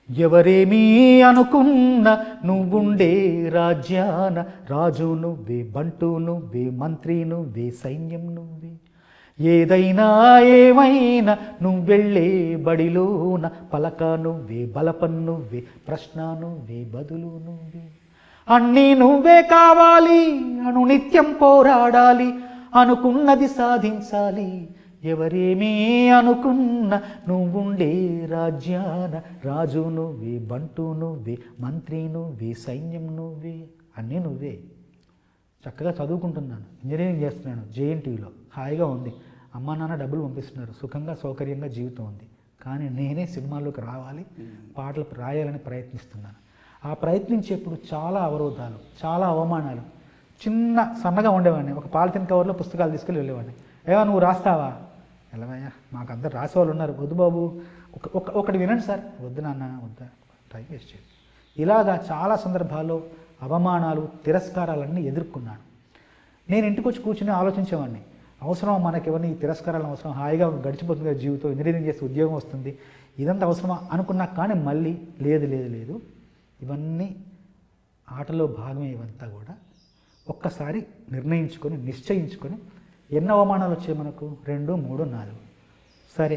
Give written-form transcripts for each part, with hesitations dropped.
ఎవరేమీ అనుకున్న నువ్వుండే రాజ్యాన రాజు నువ్వే, బంటు నువ్వే, మంత్రి నువ్వే, సైన్యం నువ్వే. ఏదైనా ఏమైనా నువ్వెళ్ళే బడిలోన పలక నువ్వే, బలపం నువ్వే, ప్రశ్న నువ్వే, బదులు నువ్వే. అన్నీ నువ్వే కావాలి, అనునిత్యం పోరాడాలి, అనుకున్నది సాధించాలి. ఎవరేమీ అనుకున్న నువ్వుండే రాజ్యాన రాజు నువ్వే, బంటు నువ్వే, మంత్రి నువ్వే, సైన్యం నువ్వే. అన్నీ నువ్వే. చక్కగా చదువుకుంటున్నాను, ఇంజనీరింగ్ చేస్తున్నాను, జేఎన్టీయూలో హాయిగా ఉంది. అమ్మ నాన్న డబ్బులు పంపిస్తున్నారు, సుఖంగా సౌకర్యంగా జీవితం ఉంది. కానీ నేనే సినిమాల్లోకి రావాలి, పాటలు రాయాలని ప్రయత్నిస్తున్నాను. ఆ ప్రయత్నించేప్పుడు చాలా అవరోధాలు, చాలా అవమానాలు. చిన్న సన్నగా ఉండేవాడిని, ఒక పాలిథిన్ కవర్లో పుస్తకాలు తీసుకెళ్ళి వెళ్ళేవాడిని. ఏవా నువ్వు రాస్తావా? ఎలావయ్యా, మాకు అందరు రాసేవాళ్ళు ఉన్నారు, వద్దు బాబు, ఒకటి వినండి సార్. వద్దు నాన్న, వద్దా, టైం వేస్ట్ చేయదు. ఇలాగా చాలా సందర్భాల్లో అవమానాలు, తిరస్కారాలన్నీ ఎదుర్కొన్నాను. నేను ఇంటికి వచ్చి కూర్చుని ఆలోచించేవాడిని, అవసరం మనకి ఎవరిని ఈ తిరస్కారాలు అవసరం, హాయిగా గడిచిపోతుంది కదా జీవితం, ఇంజనీరింగ్ చేస్తే ఉద్యోగం వస్తుంది, ఇదంతా అవసరమా అనుకున్నా. కానీ మళ్ళీ లేదు లేదు లేదు, ఇవన్నీ ఆటలో భాగమే. ఇవంతా కూడా ఒక్కసారి నిర్ణయించుకొని, నిశ్చయించుకొని, ఎన్ని అవమానాలు వచ్చాయి మనకు? 2, 3, 4. సరే,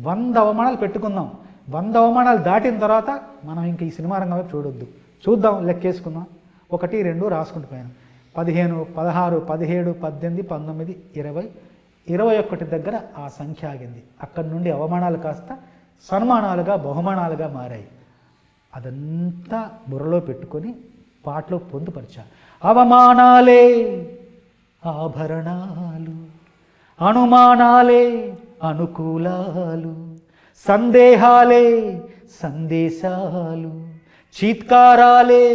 100 అవమానాలు పెట్టుకుందాం. 100 అవమానాలు దాటిన తర్వాత మనం ఇంక ఈ సినిమా రంగం వైపు చూడొద్దు, చూద్దాం, లెక్కేసుకుందాం. 1, 2 రాసుకుంటూ పోయాను. 15, 16, 17, 18, 19, 20, 21 దగ్గర ఆ సంఖ్య ఆగింది. అక్కడి నుండి అవమానాలు కాస్త సన్మానాలుగా, బహుమానాలుగా మారాయి. అదంతా బుర్రలో పెట్టుకొని పాటలో పొందుపరిచా. అవమానాలే ఆభరణాలు, అనుమానాలే అనుకూలాలు, సందేహాలే సందేశాలు, చీత్కారాలే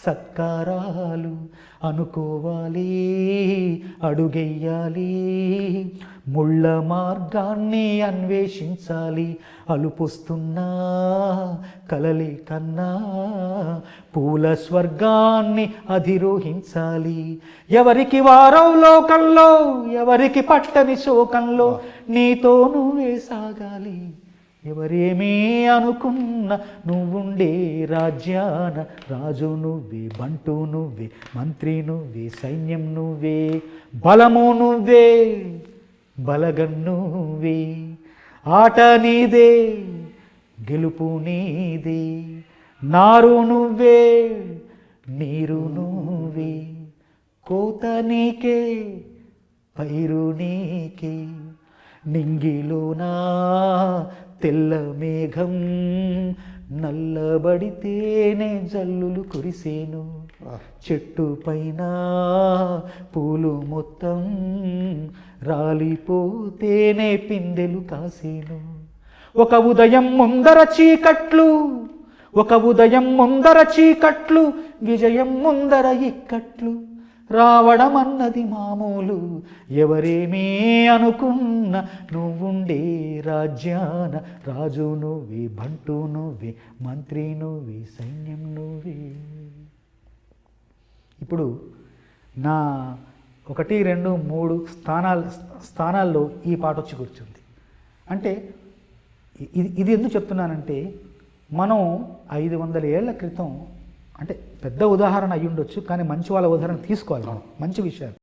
సత్కారాలు. అనుకోవాలి, అడుగెయ్యాలి, ముళ్ళ మార్గాన్ని అన్వేషించాలి. అలుపొస్తున్నా కలలే కన్నా పూల స్వర్గాన్ని అధిరోహించాలి. ఎవరికి వారో లోకంలో, ఎవరికి పట్టని శోకంలో, నీతో నువ్వే సాగాలి. ఎవరేమీ అనుకున్న నువ్వుండే రాజ్యాన రాజు నువ్వే, బంటు నువ్వే, మంత్రి నువ్వే, సైన్యం నువ్వే. బలము నువ్వే, బలగం నువ్వే. ఆట నీదే, గెలుపు నీదే. నారు నువ్వే, నీరు నువ్వే. కోత నీకే, పైరు నీకే. నింగిలోనా తెల్ల మేఘం నల్లబడితేనే జల్లులు కురిసేను. చెట్టు పైన పూలు మొత్తం రాలిపోతేనే పిందెలు కాసేను. ఒక ఉదయం ముందర చీకట్లు, ఒక ఉదయం ముందర చీకట్లు, విజయం ముందర ఇక్కట్లు. రావడం అన్నది మామూలు, ఎవరేమీ అనుకున్న నువ్వుండే రాజ్యాన రాజు నువ్వే, బంటు నువ్వే, మంత్రి నువ్వే, సైన్యం నువ్వే. ఇప్పుడు నా 1, 2, 3 స్థానాల్లో ఈ పాట వచ్చి కూర్చుంది. అంటే ఇది ఎందుకు చెప్తున్నానంటే, మనం 500 ఏళ్ల క్రితం, అంటే పెద్ద ఉదాహరణ అయ్యి ఉండొచ్చు, కానీ మంచి వాళ్ళ ఉదాహరణ తీసుకోవాలి మనం, మంచి విషయాలు.